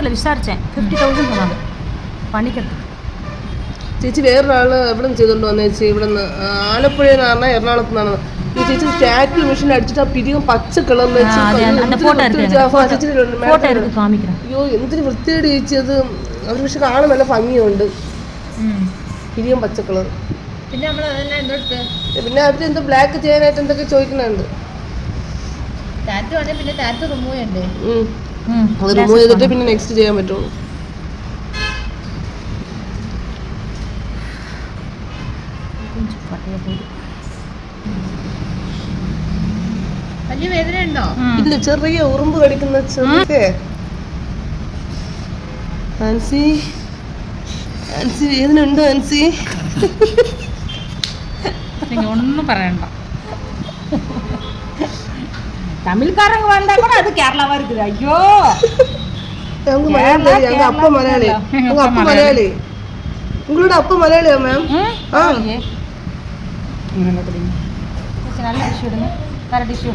അറിയത്തില്ല, വിചാരിച്ചേ 50,000 തോന്നാണ് പണിക്കെട്ട്. ചേച്ചി വേറൊരാള് ഇവിടെ നിന്ന് ചെയ്തോണ്ട് വന്ന ചേച്ചി ഇവിടെ നിന്ന് ആലപ്പുഴ നിന്നാണ് എറണാകുളത്ത് നിന്നാണ്. ഈ ചേച്ചി ടാറ്റു മെഷീൻ അടിച്ചിട്ട് ആ പിരികം പച്ച കളറിൽ അയ്യോ എന്തൊരു വൃത്തിയോട് ചേച്ചി അത്. അവർ പക്ഷെ കാണാൻ നല്ല ഭംഗിയുണ്ട്, പിരികം പച്ച കളർ. പിന്നെ അവരെന്തോ ബ്ലാക്ക് ചെയ്യാനായിട്ട് എന്തൊക്കെ ചോദിക്കുന്നുണ്ട്. അത് റിമൂവ് ചെയ്തിട്ട് പിന്നെ നെക്സ്റ്റ് ചെയ്യാൻ പറ്റുള്ളൂ. ഇല്ല, ചെറിയ ഉറുമ്പ് കടിക്കുന്ന ആൻസി. ആൻസി വേദന ഉണ്ടോ ആൻസി? ഒന്നും പറയണ്ട, തമിഴ്ക്കാരங்க வந்தா கூட அது கேரளாவா இருக்குது. ஐயோ ഞങ്ങൾക്ക് മലയാളം தெரியும், ഞങ്ങൾ അപ്പ മലയാളി. ഞങ്ങൾ അപ്പ മലയാളി. ഉങ്ങളുടെ അപ്പ മലയാളിയാ മാം? ആ നല്ല ടിഷ്യൂ ഇടുന്നു, വേറെ ടിഷ്യൂ.